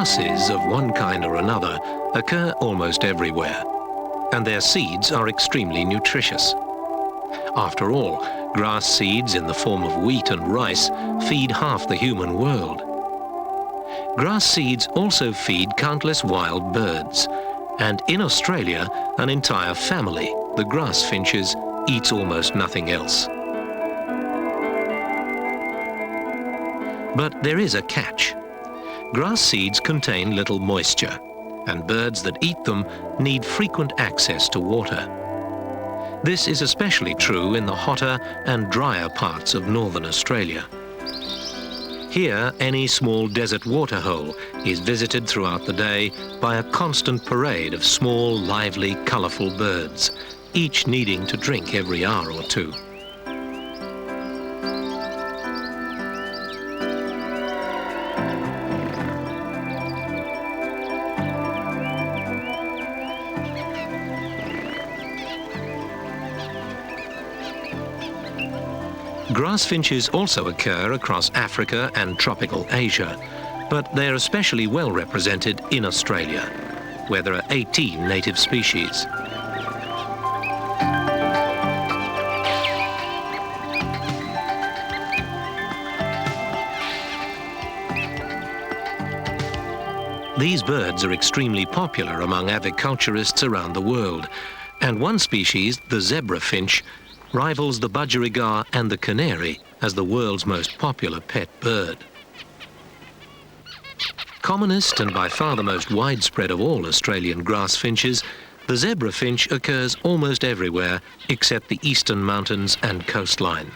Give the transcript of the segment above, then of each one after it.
Grasses of one kind or another occur almost everywhere, and their seeds are extremely nutritious. After all, grass seeds in the form of wheat and rice feed half the human world. Grass seeds also feed countless wild birds, and in Australia, an entire family, the grassfinches, eats almost nothing else. But there is a catch. Grass seeds contain little moisture, and birds that eat them need frequent access to water. This is especially true in the hotter and drier parts of northern Australia. Here, any small desert waterhole is visited throughout the day by a constant parade of small, lively, colourful birds, each needing to drink every hour or two. Grassfinches also occur across Africa and tropical Asia, but they are especially well represented in Australia, where there are 18 native species. These birds are extremely popular among aviculturists around the world, and one species, the zebrafinch, rivals the budgerigar and the canary as the world's most popular pet bird. Commonest and by far the most widespread of all Australian grassfinches, the zebrafinch occurs almost everywhere except the eastern mountains and coastline.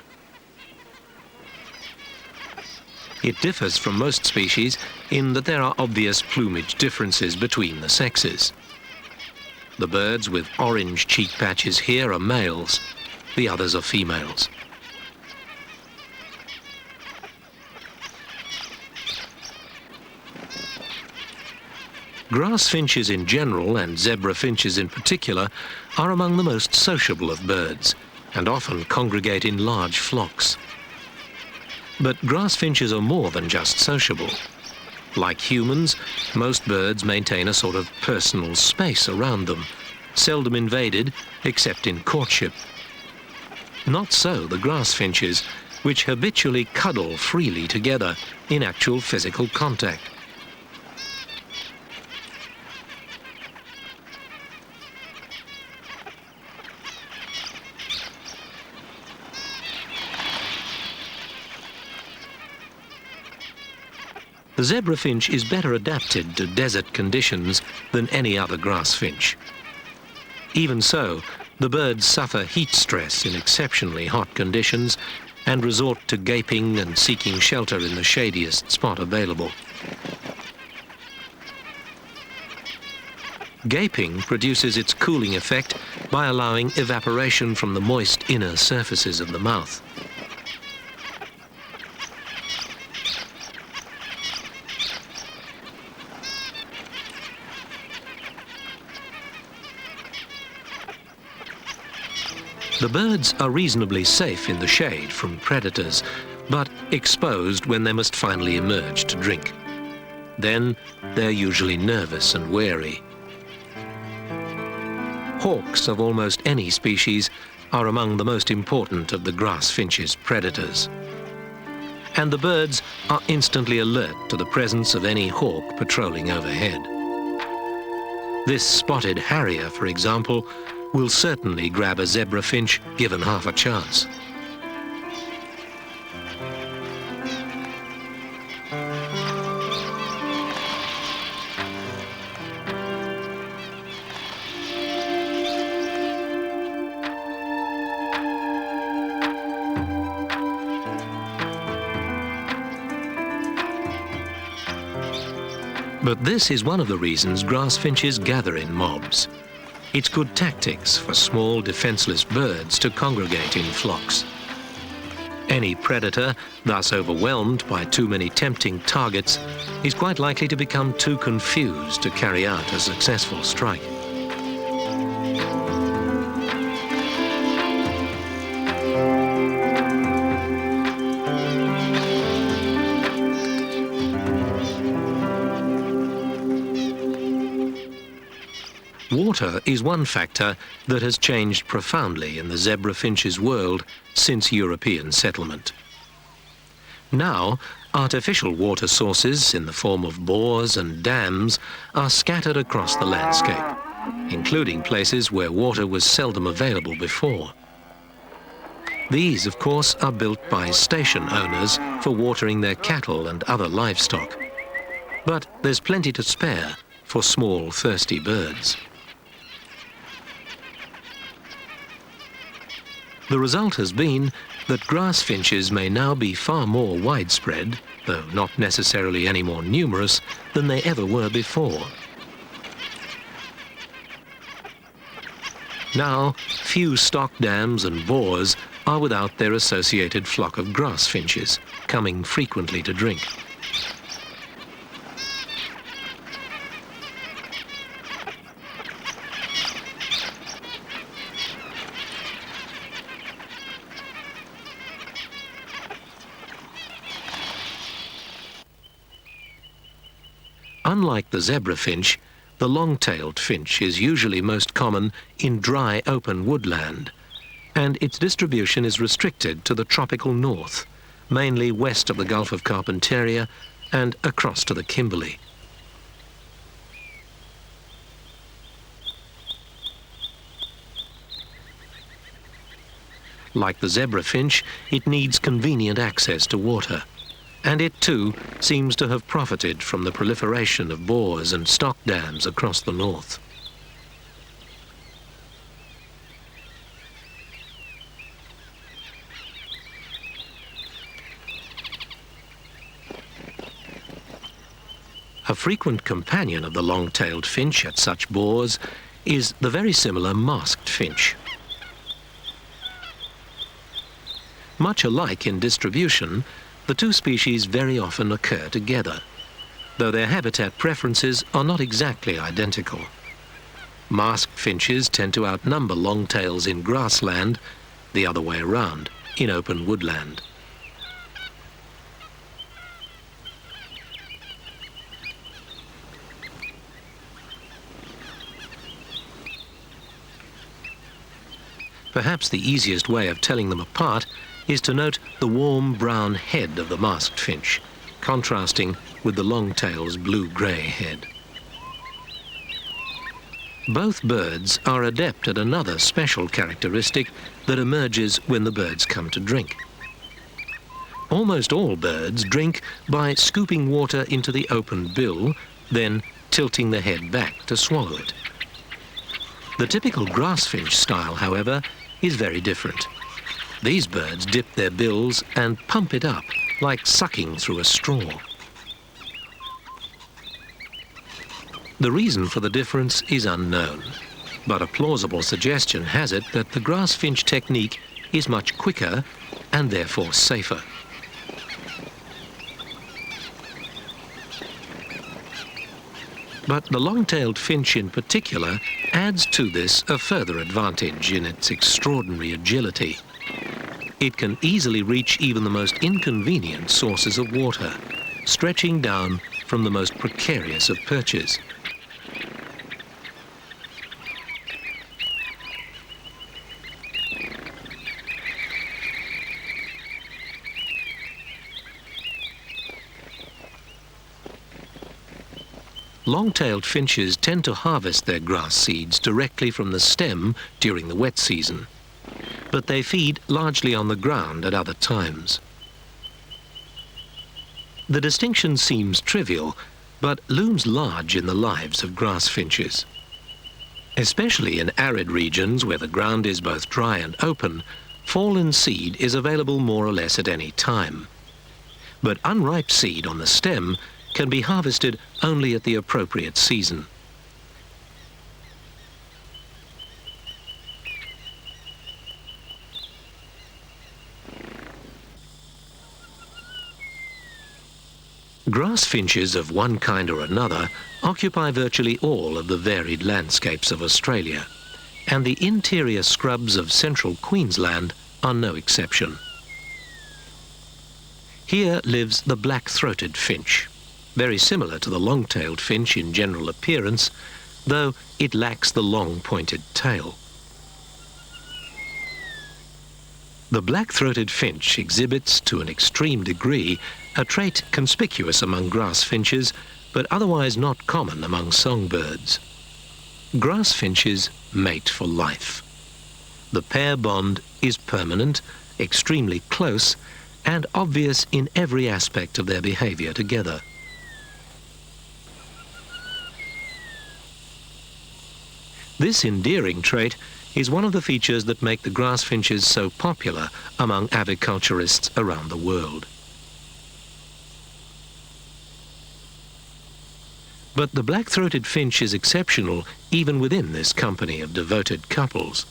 It differs from most species in that there are obvious plumage differences between the sexes. The birds with orange cheek patches here are males, the others are females. Grassfinches in general, and zebrafinches in particular, are among the most sociable of birds, and often congregate in large flocks. But grassfinches are more than just sociable. Like humans, most birds maintain a sort of personal space around them, seldom invaded except in courtship. Not so the grassfinches, which habitually cuddle freely together in actual physical contact. The zebrafinch is better adapted to desert conditions than any other grassfinch. Even so, the birds suffer heat stress in exceptionally hot conditions and resort to gaping and seeking shelter in the shadiest spot available. Gaping produces its cooling effect by allowing evaporation from the moist inner surfaces of the mouth. The birds are reasonably safe in the shade from predators, but exposed when they must finally emerge to drink. Then they're usually nervous and wary. Hawks of almost any species are among the most important of the grassfinch's predators. And the birds are instantly alert to the presence of any hawk patrolling overhead. This spotted harrier, for example, will certainly grab a zebrafinch given half a chance. But this is one of the reasons grassfinches gather in mobs. It's good tactics for small, defenseless birds to congregate in flocks. Any predator, thus overwhelmed by too many tempting targets, is quite likely to become too confused to carry out a successful strike. Water is one factor that has changed profoundly in the zebra finch's world since European settlement. Now, artificial water sources in the form of bores and dams are scattered across the landscape, including places where water was seldom available before. These, of course, are built by station owners for watering their cattle and other livestock. But there's plenty to spare for small, thirsty birds. The result has been that grassfinches may now be far more widespread, though not necessarily any more numerous, than they ever were before. Now, few stock dams and bores are without their associated flock of grassfinches, coming frequently to drink. Unlike the zebra finch, the long-tailed finch is usually most common in dry open woodland, and its distribution is restricted to the tropical north, mainly west of the Gulf of Carpentaria and across to the Kimberley. Like the zebra finch, it needs convenient access to water, and it too seems to have profited from the proliferation of bores and stock dams across the north. A frequent companion of the long-tailed finch at such bores is the very similar masked finch. Much alike in distribution, the two species very often occur together, though their habitat preferences are not exactly identical. Masked finches tend to outnumber longtails in grassland, the other way around, in open woodland. Perhaps the easiest way of telling them apart is to note the warm brown head of the masked finch, contrasting with the longtail's blue-grey head. Both birds are adept at another special characteristic that emerges when the birds come to drink. Almost all birds drink by scooping water into the open bill, then tilting the head back to swallow it. The typical grassfinch style, however, is very different. These birds dip their bills and pump it up, like sucking through a straw. The reason for the difference is unknown, but a plausible suggestion has it that the grassfinch technique is much quicker and therefore safer. But the long-tailed finch in particular adds to this a further advantage in its extraordinary agility. It can easily reach even the most inconvenient sources of water, stretching down from the most precarious of perches. Long-tailed finches tend to harvest their grass seeds directly from the stem during the wet season, but they feed largely on the ground at other times. The distinction seems trivial, but looms large in the lives of grassfinches. Especially in arid regions where the ground is both dry and open, fallen seed is available more or less at any time. But unripe seed on the stem can be harvested only at the appropriate season. Grassfinches of one kind or another occupy virtually all of the varied landscapes of Australia, and the interior scrubs of central Queensland are no exception. Here lives the black-throated finch, very similar to the long-tailed finch in general appearance, though it lacks the long pointed tail. The black-throated finch exhibits, to an extreme degree, a trait conspicuous among grassfinches, but otherwise not common among songbirds. Grassfinches mate for life. The pair bond is permanent, extremely close, and obvious in every aspect of their behavior together. This endearing trait is one of the features that make the grassfinches so popular among aviculturists around the world. But the black-throated finch is exceptional even within this company of devoted couples.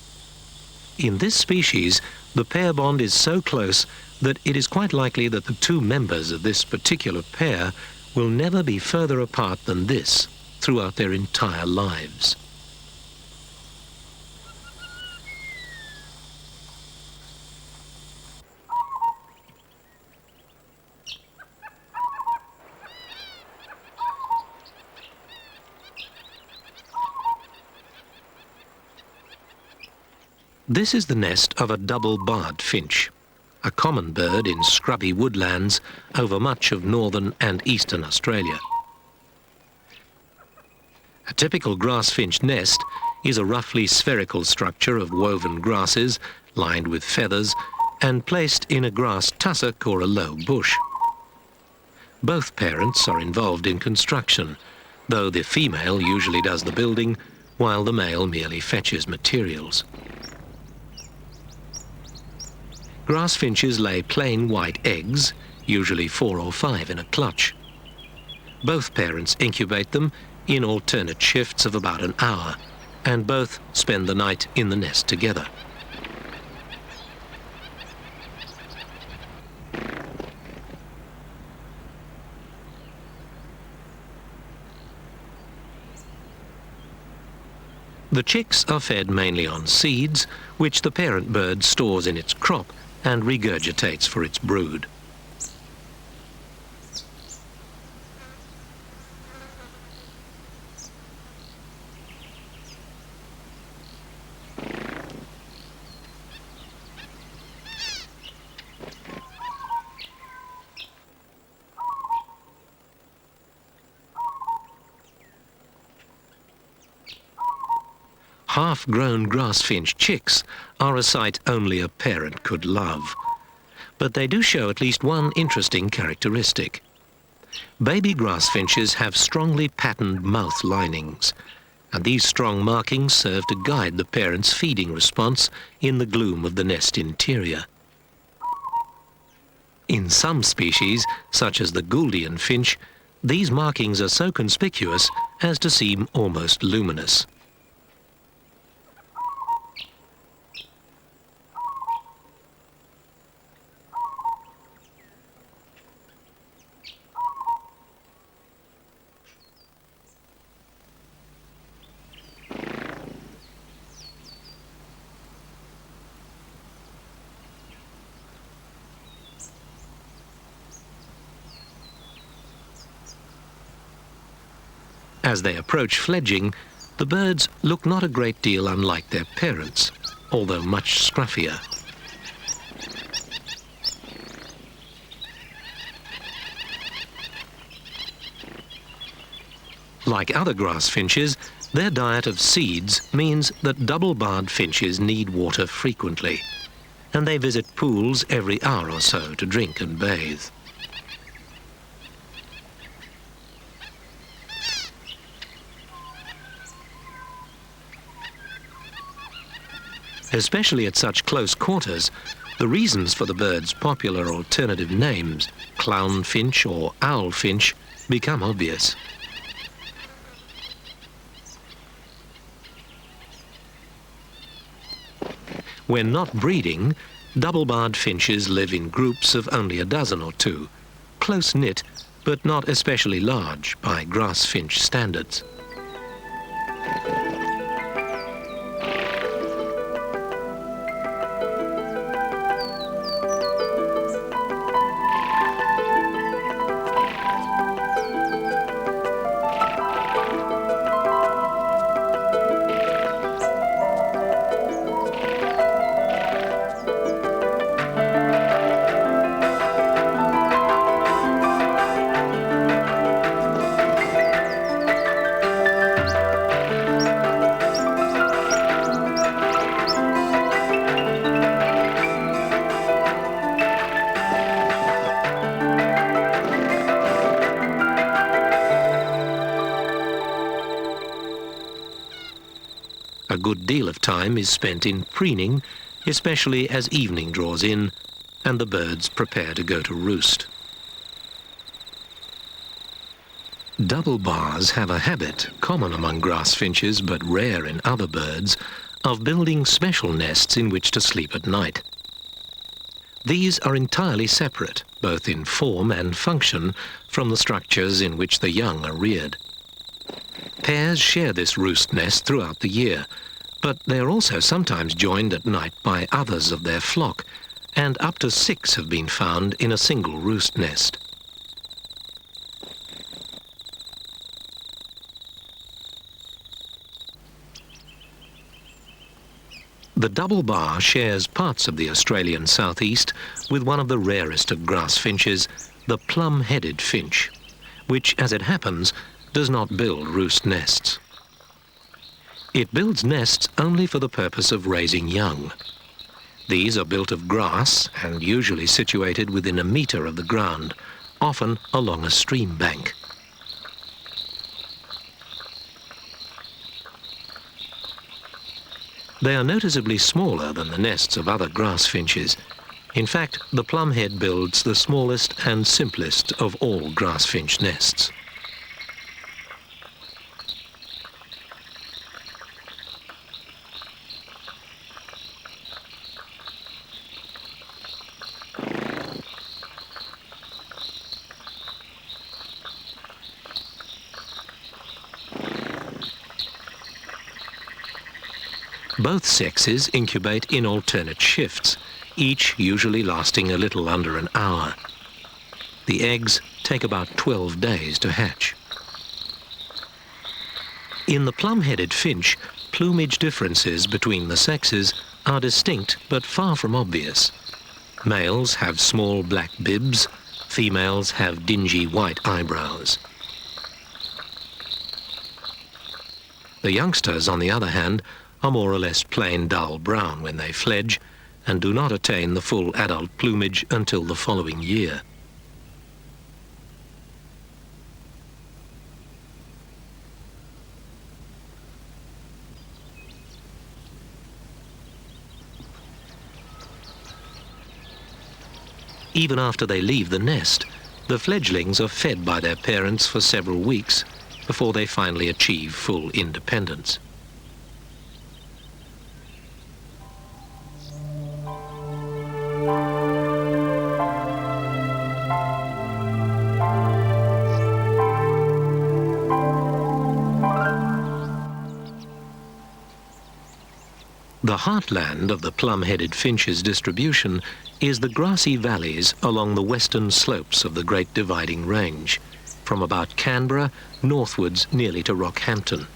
In this species, the pair bond is so close that it is quite likely that the two members of this particular pair will never be further apart than this throughout their entire lives. This is the nest of a double-barred finch, a common bird in scrubby woodlands over much of northern and eastern Australia. A typical grassfinch nest is a roughly spherical structure of woven grasses lined with feathers and placed in a grass tussock or a low bush. Both parents are involved in construction, though the female usually does the building while the male merely fetches materials. Grassfinches lay plain white eggs, usually 4 or 5 in a clutch. Both parents incubate them in alternate shifts of about an hour, and both spend the night in the nest together. The chicks are fed mainly on seeds, which the parent bird stores in its crop and regurgitates for its brood. Half-grown grassfinch chicks are a sight only a parent could love. But they do show at least one interesting characteristic. Baby grassfinches have strongly patterned mouth linings, and these strong markings serve to guide the parent's feeding response in the gloom of the nest interior. In some species, such as the Gouldian finch, these markings are so conspicuous as to seem almost luminous. As they approach fledging, the birds look not a great deal unlike their parents, although much scruffier. Like other grassfinches, their diet of seeds means that double-barred finches need water frequently, and they visit pools every hour or so to drink and bathe. Especially at such close quarters, the reasons for the bird's popular alternative names, clownfinch or owlfinch, become obvious. When not breeding, double-barred finches live in groups of only a dozen or two, close-knit but not especially large by grassfinch standards. A good deal of time is spent in preening, especially as evening draws in and the birds prepare to go to roost. Double bars have a habit, common among grassfinches but rare in other birds, of building special nests in which to sleep at night. These are entirely separate, both in form and function, from the structures in which the young are reared. Pairs share this roost nest throughout the year, but they are also sometimes joined at night by others of their flock, and up to 6 have been found in a single roost nest. The double bar shares parts of the Australian southeast with one of the rarest of grassfinches, the plum-headed finch, which, as it happens, does not build roost nests. It builds nests only for the purpose of raising young. These are built of grass and usually situated within a metre of the ground, often along a stream bank. They are noticeably smaller than the nests of other grassfinches. In fact, the plumhead builds the smallest and simplest of all grassfinch nests. Both sexes incubate in alternate shifts, each usually lasting a little under an hour. The eggs take about 12 days to hatch. In the plum-headed finch, plumage differences between the sexes are distinct but far from obvious. Males have small black bibs, females have dingy white eyebrows. The youngsters, on the other hand, are more or less plain dull brown when they fledge and do not attain the full adult plumage until the following year. Even after they leave the nest, the fledglings are fed by their parents for several weeks before they finally achieve full independence. The heartland of the plum-headed finch's distribution is the grassy valleys along the western slopes of the Great Dividing Range, from about Canberra northwards nearly to Rockhampton.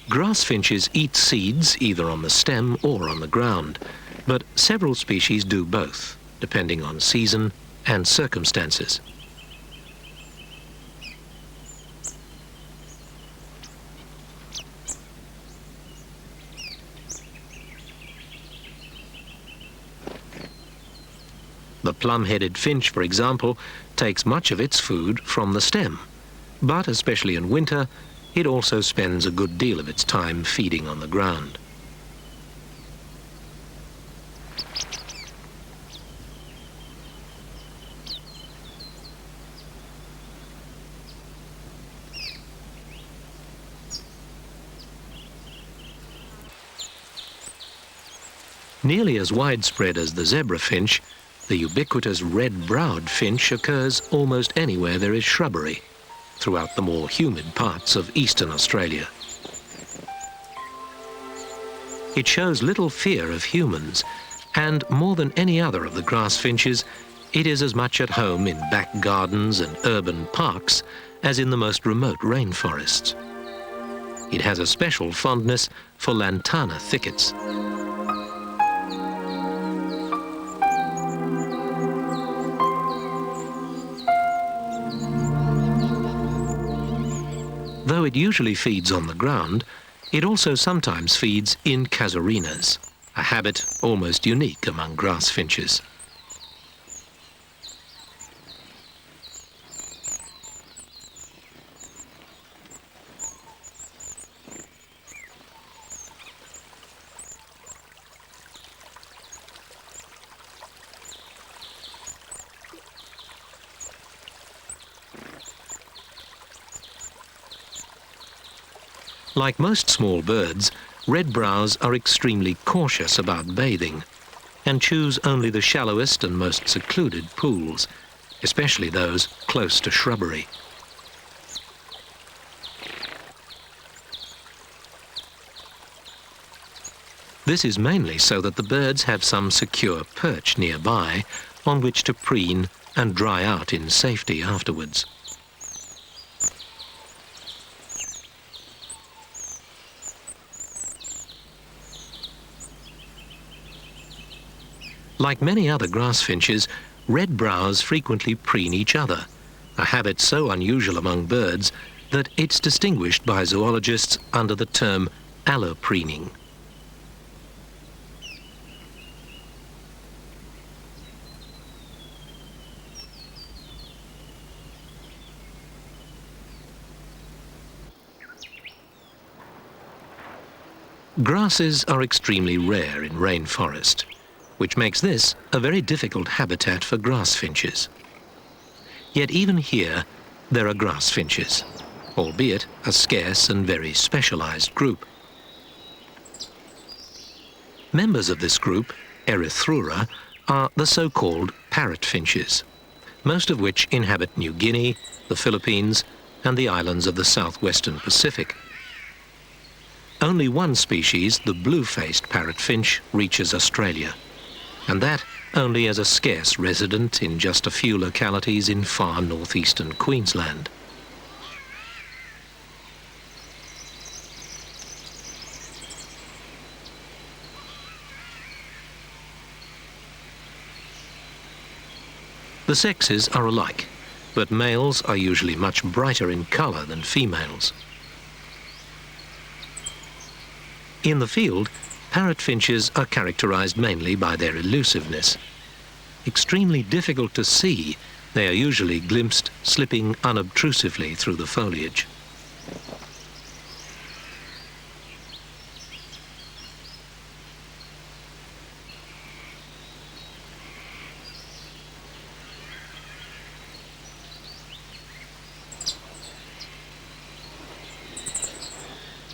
Grassfinches eat seeds either on the stem or on the ground, but several species do both, depending on season and circumstances. The plum-headed finch, for example, takes much of its food from the stem, but especially in winter, it also spends a good deal of its time feeding on the ground. Nearly as widespread as the zebra finch, the ubiquitous red-browed finch occurs almost anywhere there is shrubbery, throughout the more humid parts of eastern Australia. It shows little fear of humans, and more than any other of the grassfinches, it is as much at home in back gardens and urban parks as in the most remote rainforests. It has a special fondness for lantana thickets. Though it usually feeds on the ground, it also sometimes feeds in casuarinas, a habit almost unique among grassfinches. Like most small birds, red-brows are extremely cautious about bathing and choose only the shallowest and most secluded pools, especially those close to shrubbery. This is mainly so that the birds have some secure perch nearby on which to preen and dry out in safety afterwards. Like many other grassfinches, red-brows frequently preen each other, a habit so unusual among birds that it's distinguished by zoologists under the term allopreening. Grasses are extremely rare in rainforest, which makes this a very difficult habitat for grassfinches. Yet even here, there are grassfinches, albeit a scarce and very specialized group. Members of this group, Erythrura, are the so-called parrotfinches, most of which inhabit New Guinea, the Philippines, and the islands of the southwestern Pacific. Only one species, the blue-faced parrotfinch, reaches Australia, and that only as a scarce resident in just a few localities in far northeastern Queensland. The sexes are alike, but males are usually much brighter in colour than females. In the field, parrotfinches are characterized mainly by their elusiveness. Extremely difficult to see, they are usually glimpsed slipping unobtrusively through the foliage.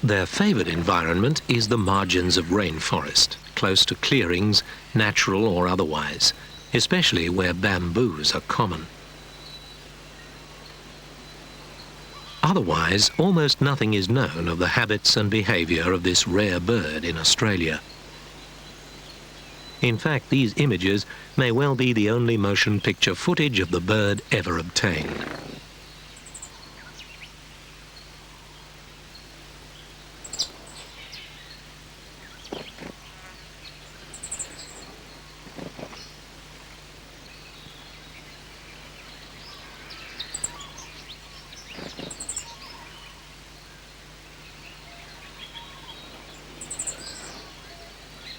Their favoured environment is the margins of rainforest, close to clearings, natural or otherwise, especially where bamboos are common. Otherwise, almost nothing is known of the habits and behaviour of this rare bird in Australia. In fact, these images may well be the only motion picture footage of the bird ever obtained.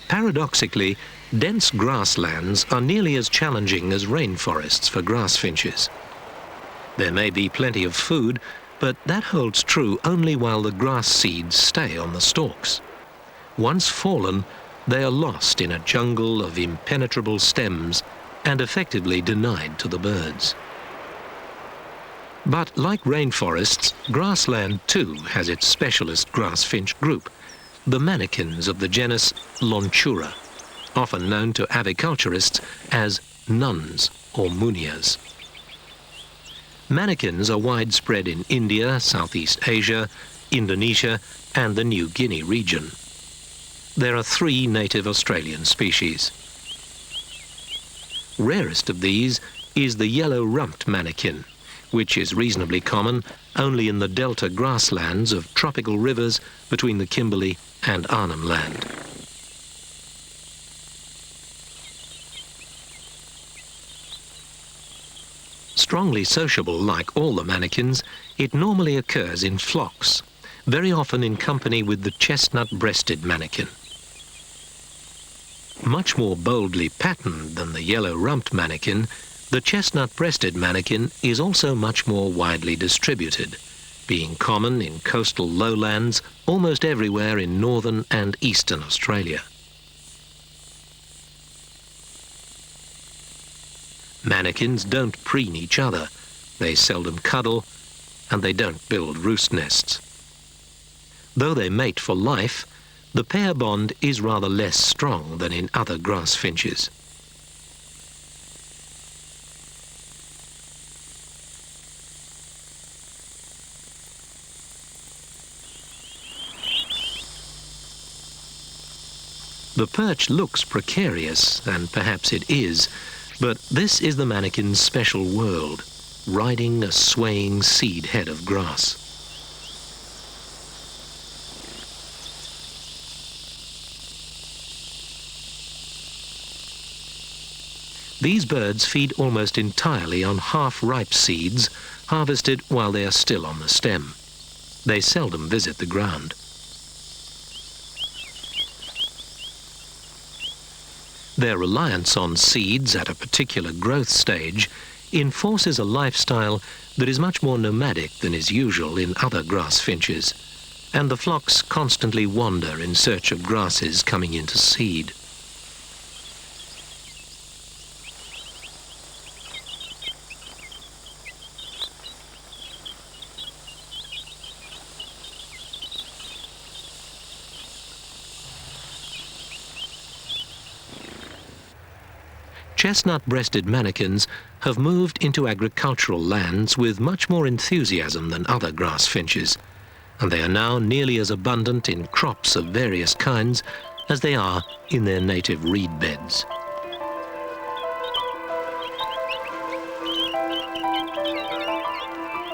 Paradoxically, dense grasslands are nearly as challenging as rainforests for grassfinches. There may be plenty of food, but that holds true only while the grass seeds stay on the stalks. Once fallen, they are lost in a jungle of impenetrable stems and effectively denied to the birds. But like rainforests, grassland too has its specialist grassfinch group, the manakins of the genus Lonchura, often known to aviculturists as nuns or munias. Manakins are widespread in India, Southeast Asia, Indonesia, and the New Guinea region. There are 3 native Australian species. Rarest of these is the yellow-rumped manakin, which is reasonably common only in the delta grasslands of tropical rivers between the Kimberley and Arnhem Land. Strongly sociable like all the manakins, it normally occurs in flocks, very often in company with the chestnut-breasted manakin. Much more boldly patterned than the yellow-rumped manakin, the chestnut-breasted manakin is also much more widely distributed, being common in coastal lowlands almost everywhere in northern and eastern Australia. Manakins don't preen each other, they seldom cuddle, and they don't build roost nests. Though they mate for life, the pair bond is rather less strong than in other grassfinches. The perch looks precarious, and perhaps it is, but this is the manakin's special world, riding a swaying seed head of grass. These birds feed almost entirely on half-ripe seeds, harvested while they are still on the stem. They seldom visit the ground. Their reliance on seeds at a particular growth stage enforces a lifestyle that is much more nomadic than is usual in other grassfinches, and the flocks constantly wander in search of grasses coming into seed. Chestnut-breasted manakins have moved into agricultural lands with much more enthusiasm than other grassfinches, and they are now nearly as abundant in crops of various kinds as they are in their native reed beds.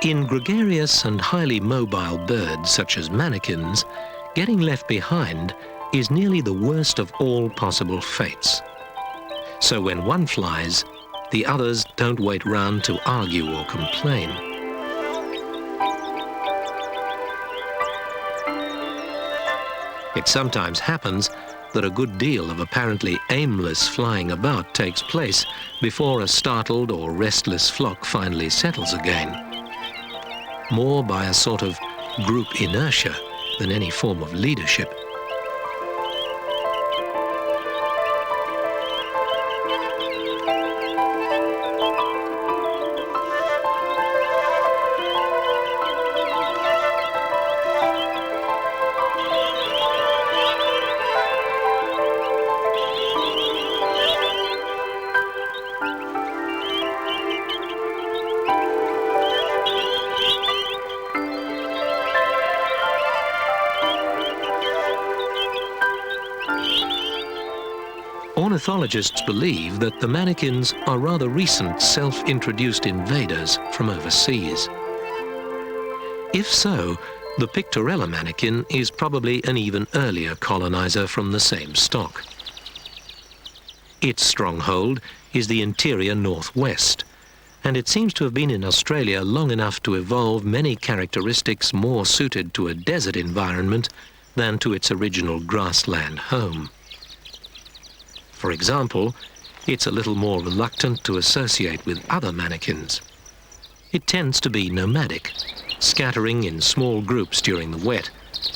In gregarious and highly mobile birds such as manakins, getting left behind is nearly the worst of all possible fates. So when one flies, the others don't wait round to argue or complain. It sometimes happens that a good deal of apparently aimless flying about takes place before a startled or restless flock finally settles again, more by a sort of group inertia than any form of leadership. Ornithologists believe that the manakins are rather recent self-introduced invaders from overseas. If so, the Pictorella manakin is probably an even earlier colonizer from the same stock. Its stronghold is the interior northwest, and it seems to have been in Australia long enough to evolve many characteristics more suited to a desert environment than to its original grassland home. For example, it's a little more reluctant to associate with other manakins. It tends to be nomadic, scattering in small groups during the wet,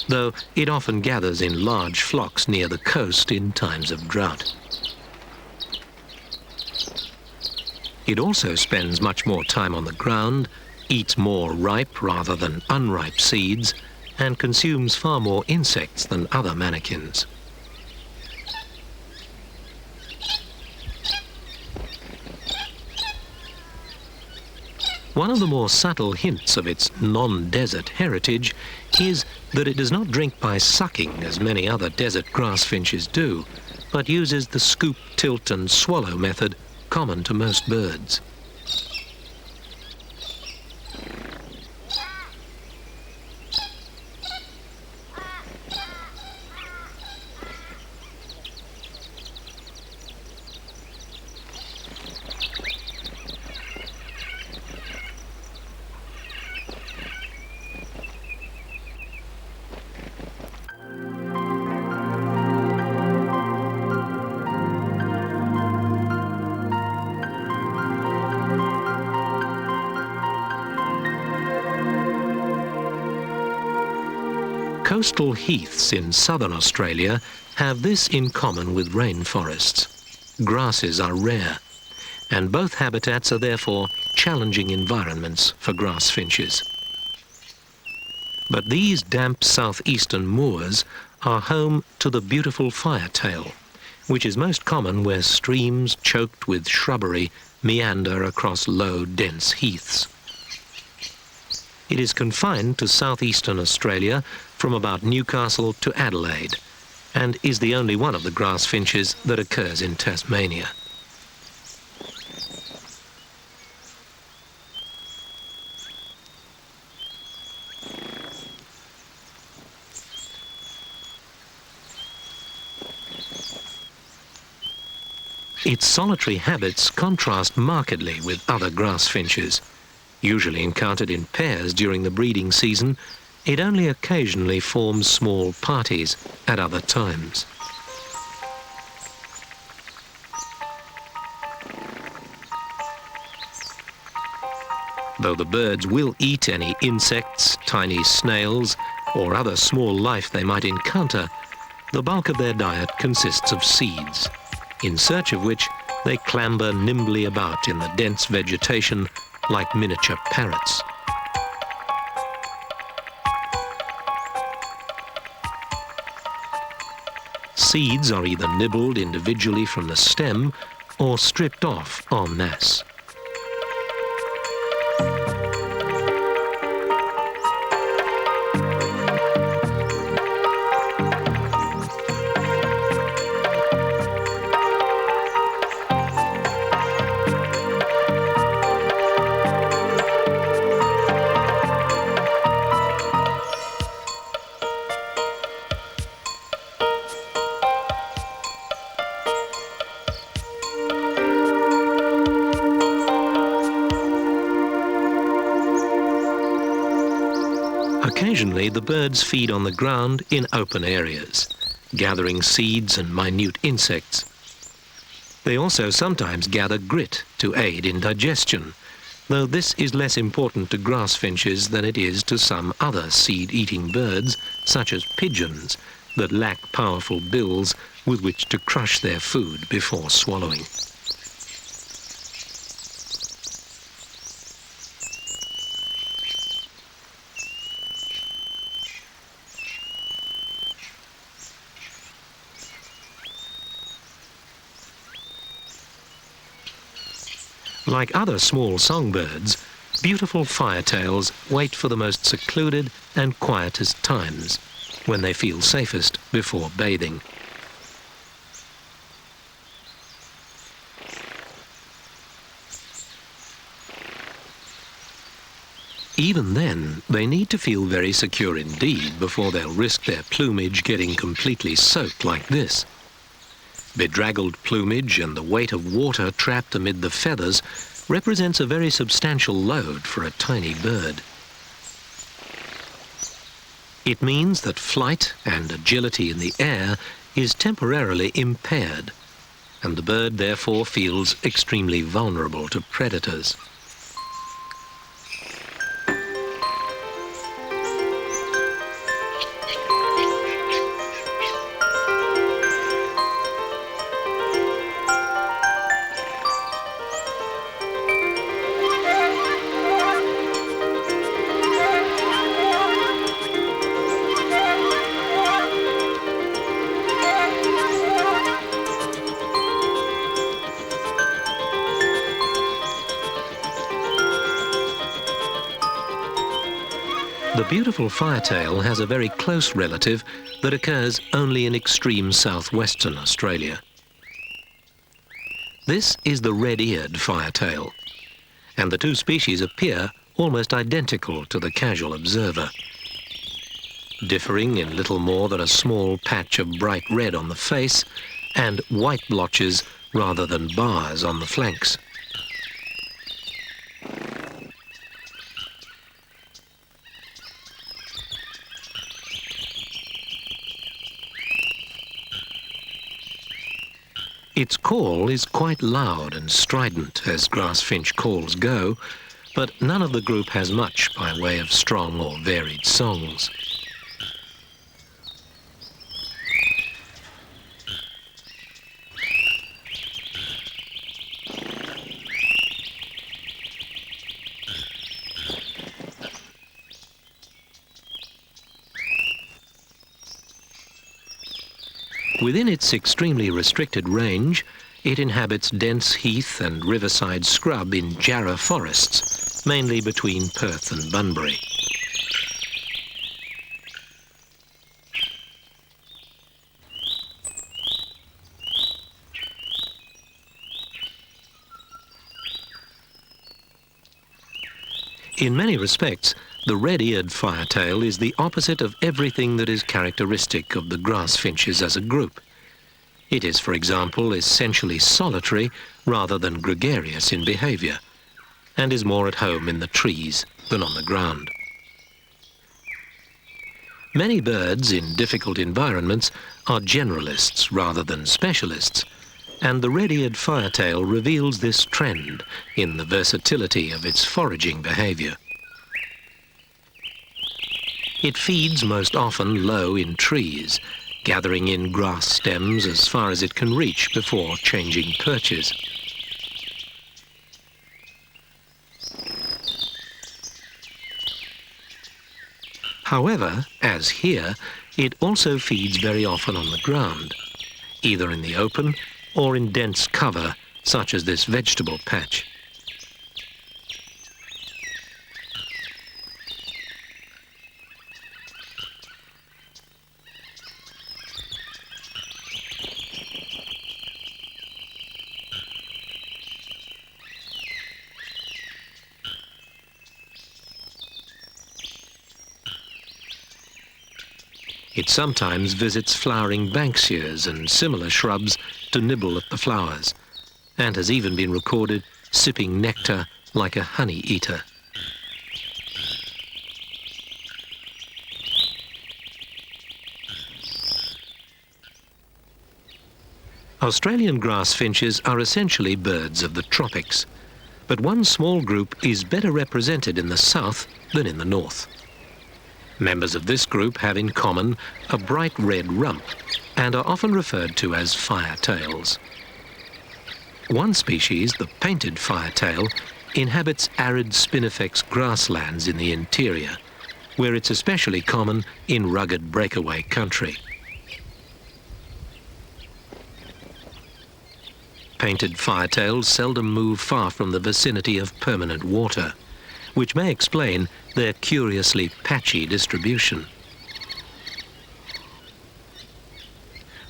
though it often gathers in large flocks near the coast in times of drought. It also spends much more time on the ground, eats more ripe rather than unripe seeds, and consumes far more insects than other manakins. One of the more subtle hints of its non-desert heritage is that it does not drink by sucking as many other desert grassfinches do, but uses the scoop, tilt and swallow method common to most birds. Coastal heaths in southern Australia have this in common with rainforests. Grasses are rare, and both habitats are therefore challenging environments for grassfinches. But these damp southeastern moors are home to the beautiful firetail, which is most common where streams choked with shrubbery meander across low, dense heaths. It is confined to southeastern Australia from about Newcastle to Adelaide, and is the only one of the grassfinches that occurs in Tasmania. Its solitary habits contrast markedly with other grassfinches. Usually encountered in pairs during the breeding season, it only occasionally forms small parties at other times. Though the birds will eat any insects, tiny snails, or other small life they might encounter, the bulk of their diet consists of seeds, in search of which they clamber nimbly about in the dense vegetation like miniature parrots. Seeds are either nibbled individually from the stem or stripped off en masse. Occasionally, the birds feed on the ground in open areas, gathering seeds and minute insects. They also sometimes gather grit to aid in digestion, though this is less important to grassfinches than it is to some other seed-eating birds, such as pigeons, that lack powerful bills with which to crush their food before swallowing. Like other small songbirds, beautiful firetails wait for the most secluded and quietest times, when they feel safest before bathing. Even then, they need to feel very secure indeed before they'll risk their plumage getting completely soaked like this. Bedraggled plumage and the weight of water trapped amid the feathers represents a very substantial load for a tiny bird. It means that flight and agility in the air is temporarily impaired, and the bird therefore feels extremely vulnerable to predators. The beautiful firetail has a very close relative that occurs only in extreme southwestern Australia. This is the red-eared firetail, and the two species appear almost identical to the casual observer, differing in little more than a small patch of bright red on the face and white blotches rather than bars on the flanks. Its call is quite loud and strident as grassfinch calls go, but none of the group has much by way of strong or varied songs. Within its extremely restricted range, it inhabits dense heath and riverside scrub in jarrah forests, mainly between Perth and Bunbury. In many respects, the red-eared firetail is the opposite of everything that is characteristic of the grassfinches as a group. It is, for example, essentially solitary rather than gregarious in behaviour, and is more at home in the trees than on the ground. Many birds in difficult environments are generalists rather than specialists, and the red-eared firetail reveals this trend in the versatility of its foraging behaviour. It feeds most often low in trees, gathering in grass stems as far as it can reach before changing perches. However, as here, it also feeds very often on the ground, either in the open or in dense cover, such as this vegetable patch. It sometimes visits flowering banksias and similar shrubs to nibble at the flowers, and has even been recorded sipping nectar like a honey eater. Australian grassfinches are essentially birds of the tropics, but one small group is better represented in the south than in the north. Members of this group have in common a bright red rump and are often referred to as firetails. One species, the painted firetail, inhabits arid spinifex grasslands in the interior, where it's especially common in rugged breakaway country. Painted firetails seldom move far from the vicinity of permanent water, which may explain their curiously patchy distribution.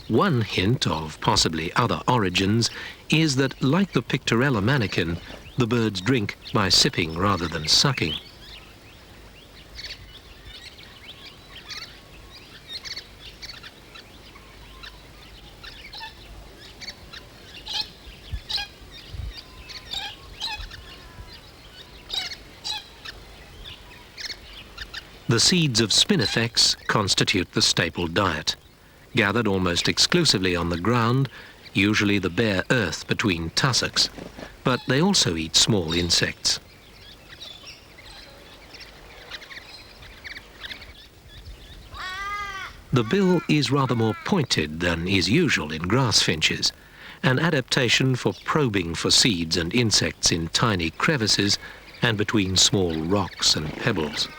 One hint of possibly other origins is that, like the pictorella manakin, the birds drink by sipping rather than sucking. The seeds of spinifex constitute the staple diet, gathered almost exclusively on the ground, usually the bare earth between tussocks, but they also eat small insects. The bill is rather more pointed than is usual in grassfinches, an adaptation for probing for seeds and insects in tiny crevices and between small rocks and pebbles.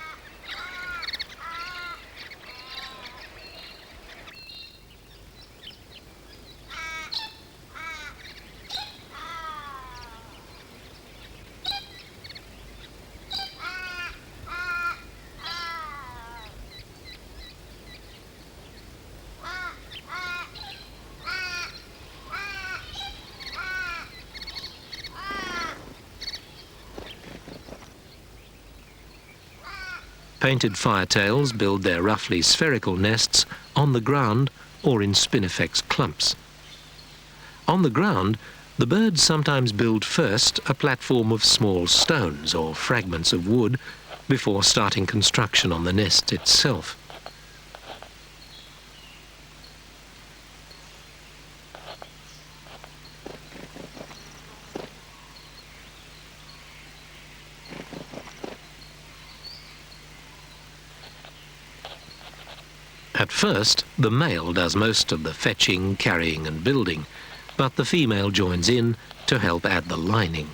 Painted firetails build their roughly spherical nests on the ground or in spinifex clumps. On the ground, the birds sometimes build first a platform of small stones or fragments of wood before starting construction on the nest itself. At first, the male does most of the fetching, carrying and building, but the female joins in to help add the lining.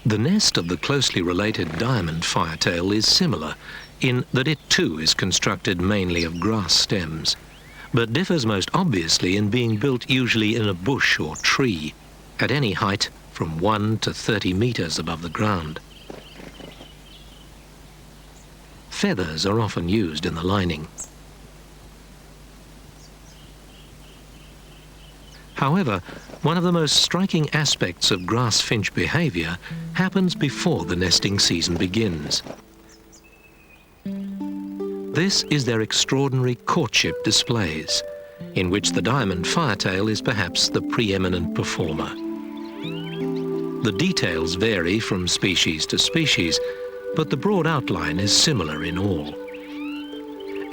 The nest of the closely related diamond firetail is similar in that it too is constructed mainly of grass stems, but differs most obviously in being built usually in a bush or tree, at any height from 1 to 30 meters above the ground. Feathers are often used in the lining. However, one of the most striking aspects of grassfinch behavior happens before the nesting season begins. This is their extraordinary courtship displays, in which the diamond firetail is perhaps the preeminent performer. The details vary from species to species, but the broad outline is similar in all.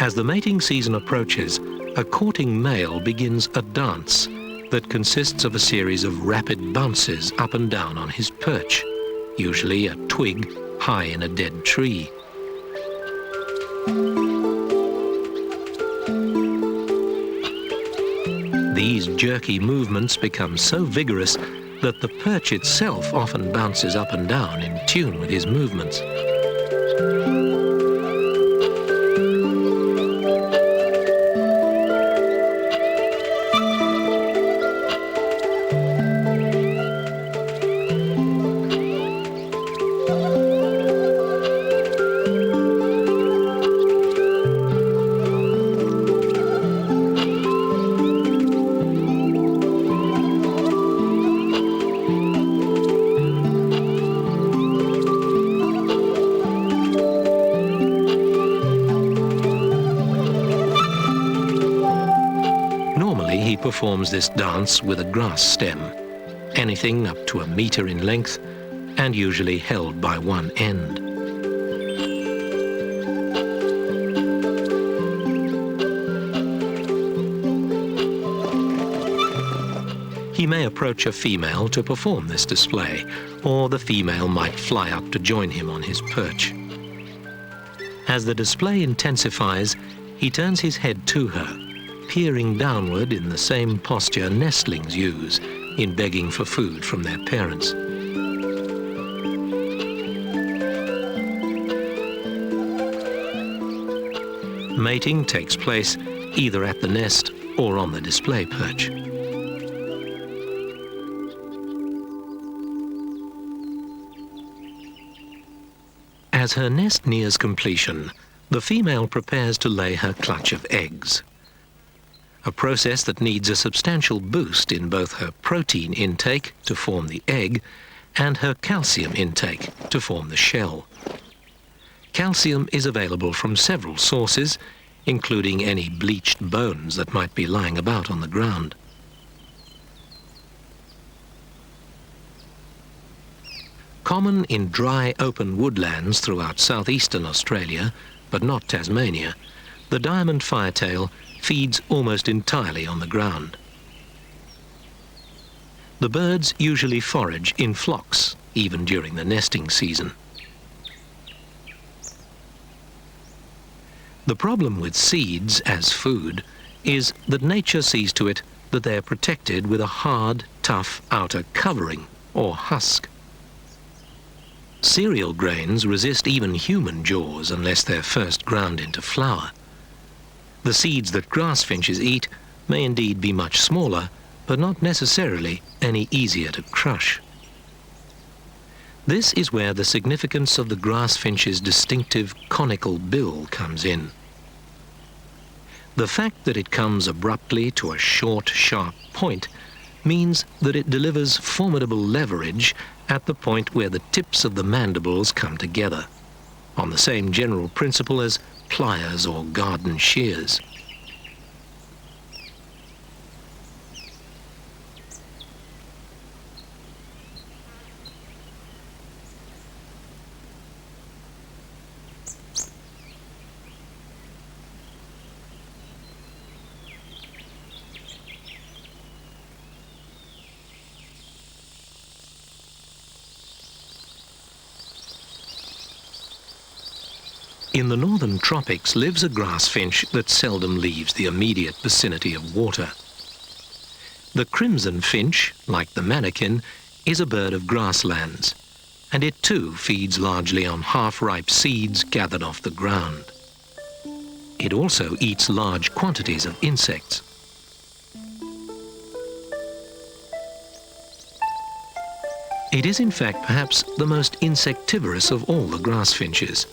As the mating season approaches, a courting male begins a dance that consists of a series of rapid bounces up and down on his perch, usually a twig high in a dead tree. These jerky movements become so vigorous that the perch itself often bounces up and down in tune with his movements. He performs this dance with a grass stem, anything up to 1 meter in length and usually held by one end. He may approach a female to perform this display, or the female might fly up to join him on his perch. As the display intensifies, he turns his head to her, peering downward in the same posture nestlings use in begging for food from their parents. Mating takes place either at the nest or on the display perch. As her nest nears completion, the female prepares to lay her clutch of eggs, a process that needs a substantial boost in both her protein intake to form the egg and her calcium intake to form the shell. Calcium is available from several sources, including any bleached bones that might be lying about on the ground. Common in dry, open woodlands throughout southeastern Australia, but not Tasmania, the diamond firetail feeds almost entirely on the ground. The birds usually forage in flocks, even during the nesting season. The problem with seeds as food is that nature sees to it that they are protected with a hard, tough outer covering, or husk. Cereal grains resist even human jaws unless they're first ground into flour. The seeds that grassfinches eat may indeed be much smaller, but not necessarily any easier to crush. This is where the significance of the grassfinch's distinctive conical bill comes in. The fact that it comes abruptly to a short, sharp point means that it delivers formidable leverage at the point where the tips of the mandibles come together, on the same general principle as pliers or garden shears. In the northern tropics lives a grassfinch that seldom leaves the immediate vicinity of water. The crimson finch, like the manakin, is a bird of grasslands, and it too feeds largely on half-ripe seeds gathered off the ground. It also eats large quantities of insects. It is in fact perhaps the most insectivorous of all the grassfinches,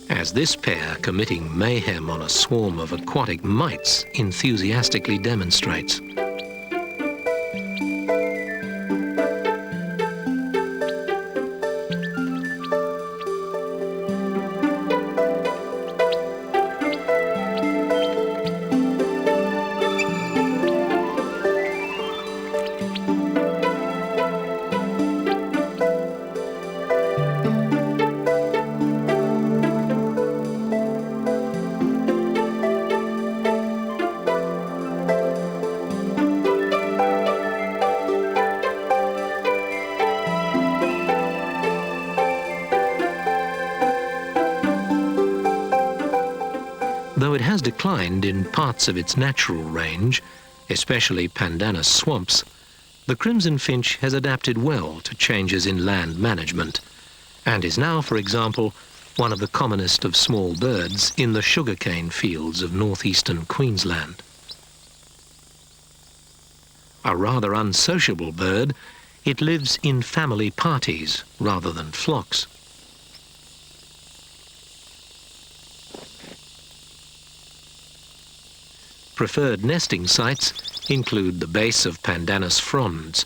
as this pair committing mayhem on a swarm of aquatic mites enthusiastically demonstrates. Though it has declined in parts of its natural range, especially pandanus swamps, the crimson finch has adapted well to changes in land management and is now, for example, one of the commonest of small birds in the sugarcane fields of northeastern Queensland. A rather unsociable bird, it lives in family parties rather than flocks. Preferred nesting sites include the base of pandanus fronds,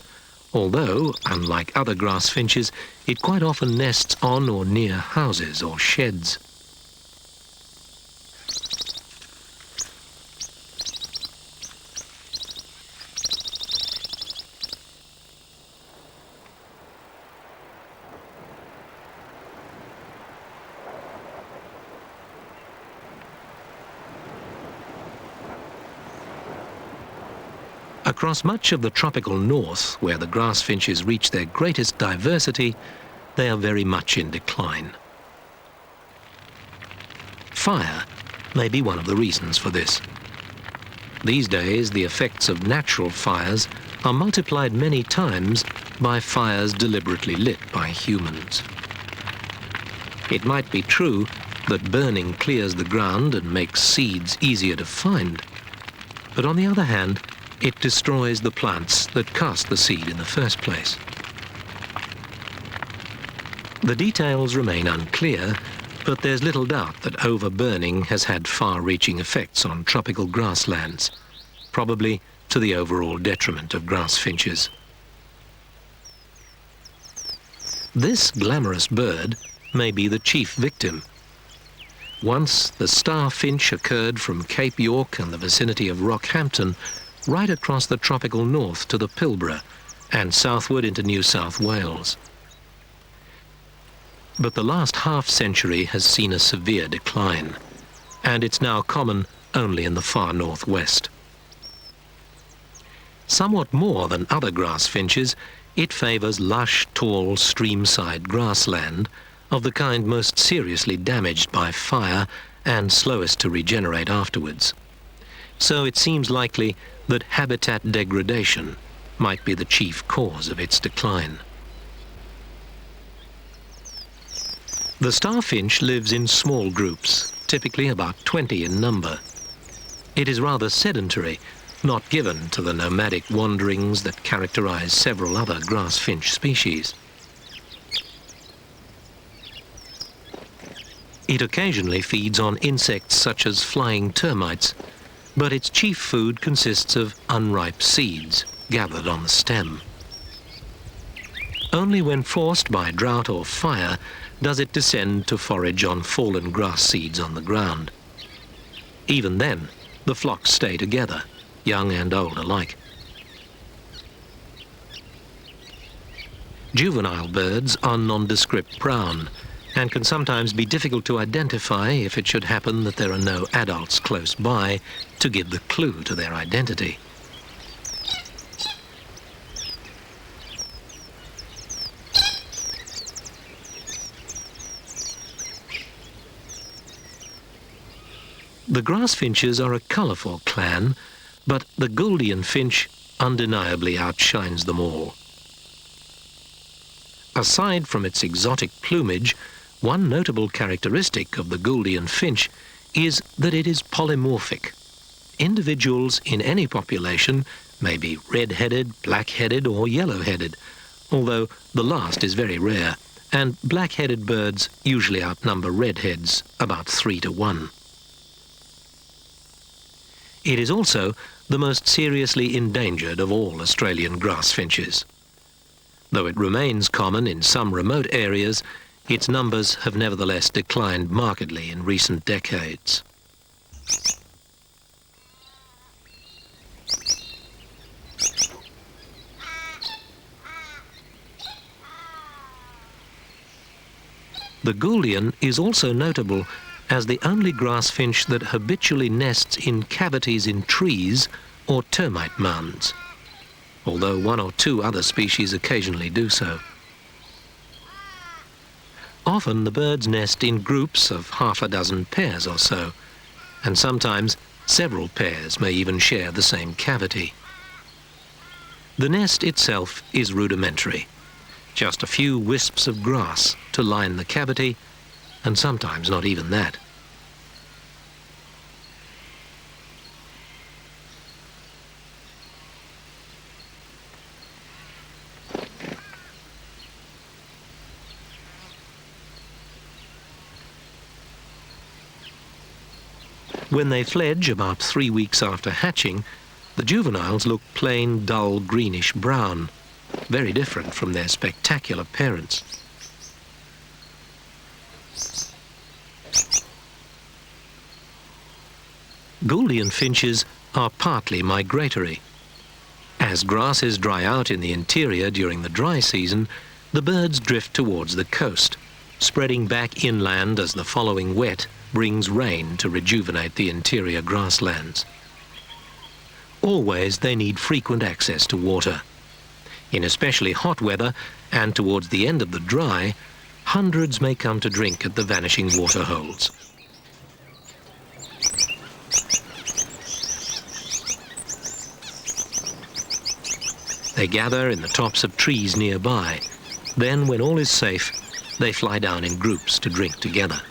although, unlike other grassfinches, it quite often nests on or near houses or sheds. Across much of the tropical north, where the grassfinches reach their greatest diversity, they are very much in decline. Fire may be one of the reasons for this. These days, the effects of natural fires are multiplied many times by fires deliberately lit by humans. It might be true that burning clears the ground and makes seeds easier to find, but on the other hand, it destroys the plants that cast the seed in the first place. The details remain unclear, but there's little doubt that overburning has had far-reaching effects on tropical grasslands, probably to the overall detriment of grassfinches. This glamorous bird may be the chief victim. Once the star finch occurred from Cape York and the vicinity of Rockhampton right across the tropical north to the Pilbara and southward into New South Wales. But the last half-century has seen a severe decline, and it's now common only in the far northwest. Somewhat more than other grassfinches, it favours lush, tall, stream-side grassland of the kind most seriously damaged by fire and slowest to regenerate afterwards. So it seems likely that habitat degradation might be the chief cause of its decline. The starfinch lives in small groups, typically about 20 in number. It is rather sedentary, not given to the nomadic wanderings that characterize several other grassfinch species. It occasionally feeds on insects such as flying termites, but its chief food consists of unripe seeds gathered on the stem. Only when forced by drought or fire does it descend to forage on fallen grass seeds on the ground. Even then, the flocks stay together, young and old alike. Juvenile birds are nondescript brown and can sometimes be difficult to identify if it should happen that there are no adults close by to give the clue to their identity. The grassfinches are a colourful clan, but the Gouldian finch undeniably outshines them all. Aside from its exotic plumage, one notable characteristic of the Gouldian finch is that it is polymorphic. Individuals in any population may be red-headed, black-headed or yellow-headed, although the last is very rare, and black-headed birds usually outnumber redheads about 3 to 1. It is also the most seriously endangered of all Australian grassfinches. Though it remains common in some remote areas, its numbers have nevertheless declined markedly in recent decades. The Gouldian is also notable as the only grassfinch that habitually nests in cavities in trees or termite mounds, although 1 or 2 other species occasionally do so. Often the birds nest in groups of half a dozen pairs or so, and sometimes several pairs may even share the same cavity. The nest itself is rudimentary. Just a few wisps of grass to line the cavity, and sometimes not even that. When they fledge about 3 weeks after hatching, the juveniles look plain, dull, greenish brown, very different from their spectacular parents. Gouldian finches are partly migratory. As grasses dry out in the interior during the dry season, the birds drift towards the coast, spreading back inland as the following wet brings rain to rejuvenate the interior grasslands. Always they need frequent access to water. In especially hot weather and towards the end of the dry, hundreds may come to drink at the vanishing water holes. They gather in the tops of trees nearby. Then, when all is safe, they fly down in groups to drink together.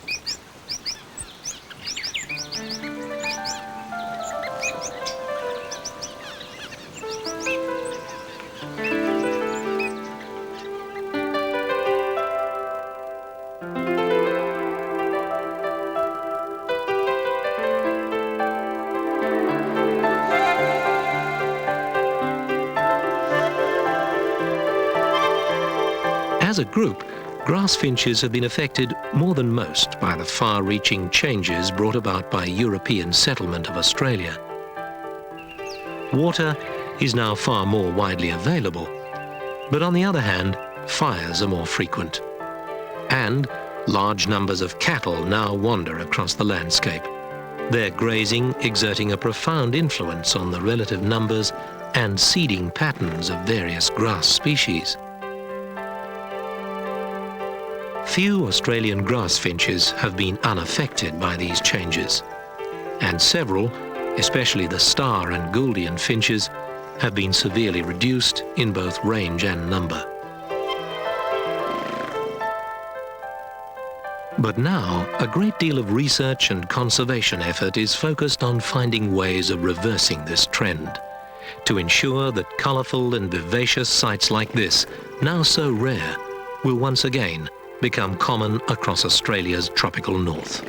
As a group, grassfinches have been affected more than most by the far-reaching changes brought about by European settlement of Australia. Water is now far more widely available, but on the other hand, fires are more frequent. And large numbers of cattle now wander across the landscape, their grazing exerting a profound influence on the relative numbers and seeding patterns of various grass species. Few Australian grassfinches have been unaffected by these changes, and several, especially the star and Gouldian finches, have been severely reduced in both range and number. But now, a great deal of research and conservation effort is focused on finding ways of reversing this trend, to ensure that colourful and vivacious sights like this, now so rare, will once again become common across Australia's tropical north.